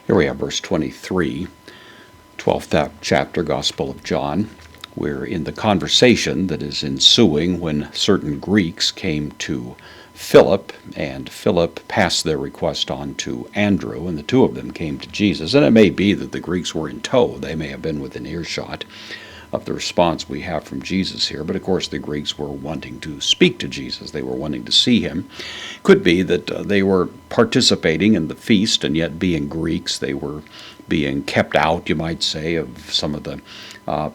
Here we have verse 23, 12th chapter, Gospel of John. We're in the conversation that is ensuing when certain Greeks came to Philip, and Philip passed their request on to Andrew, and the two of them came to Jesus. And it may be that the Greeks were in tow. They may have been within earshot of the response we have from Jesus here. But of course the Greeks were wanting to speak to Jesus. They were wanting to see him. Could be that they were participating in the feast, and yet being Greeks, they were being kept out, you might say, of some of the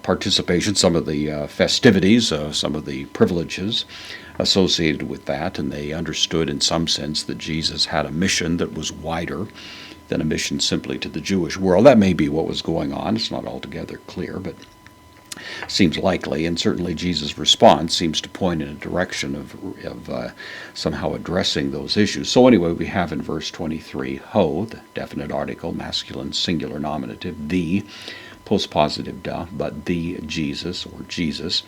participation, some of the festivities, some of the privileges associated with that, and they understood in some sense that Jesus had a mission that was wider than a mission simply to the Jewish world. That may be what was going on. It's not altogether clear, but seems likely, and certainly Jesus' response seems to point in a direction of somehow addressing those issues. So anyway, we have in verse 23, ho, the definite article, masculine singular nominative, the, postpositive da, but the Jesus, or Jesus.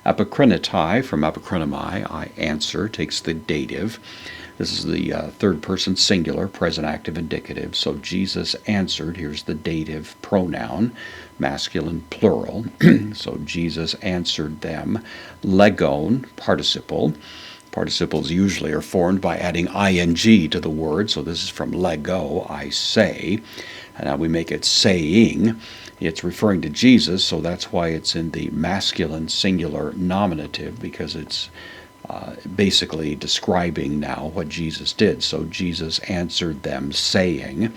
Apokrinetai, from apokrinomai, I answer, takes the dative. This is the third person singular, present active indicative. So Jesus answered, here's the dative pronoun, masculine plural. So Jesus answered them. Legon, participle. Participles usually are formed by adding ing to the word. So this is from lego, I say. And now we make it saying. It's referring to Jesus, so that's why it's in the masculine singular nominative, because it's basically describing now what Jesus did. So Jesus answered them saying,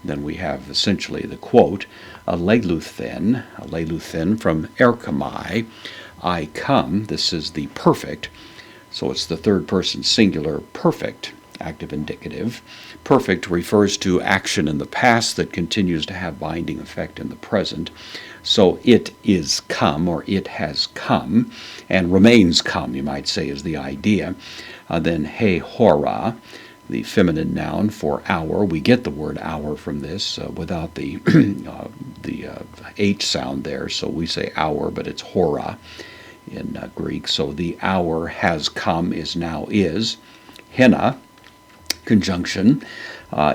then we have essentially the quote, aleluthen from erkamai, I come. This is the perfect, so it's the third person singular perfect active indicative. Perfect refers to action in the past that continues to have binding effect in the present. So it is come, or it has come, and remains come, you might say, is the idea. Then he hora, the feminine noun for hour. We get the word hour from this without the H sound there, so we say hour, but it's hora in Greek. So the hour has come is now is. Hina, conjunction.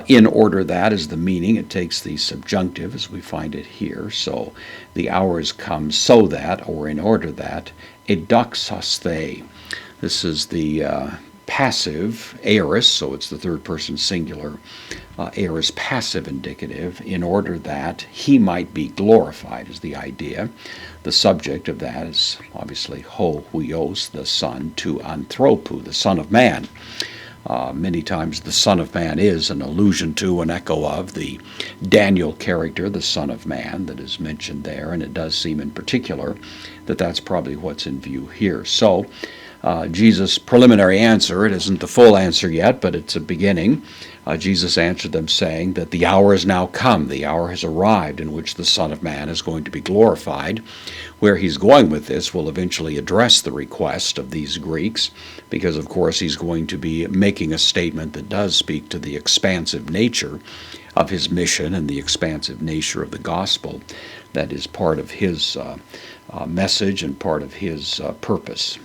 In order that is the meaning. It takes the subjunctive as we find it here. So the hour has come so that, or in order that, edoxasthe. This is the passive aorist, so it's the third person singular aorist passive indicative. In order that he might be glorified is the idea. The subject of that is obviously ho huios, the son, to anthropu, the son of man. Many times the Son of Man is an allusion to, an echo of the Daniel character, the Son of Man, that is mentioned there, and it does seem in particular that that's probably what's in view here. So Jesus' preliminary answer, it isn't the full answer yet, but it's a beginning. Jesus answered them saying that the hour has now come, the hour has arrived in which the Son of Man is going to be glorified. Where he's going with this will eventually address the request of these Greeks, because of course he's going to be making a statement that does speak to the expansive nature of his mission and the expansive nature of the gospel that is part of his message and part of his purpose.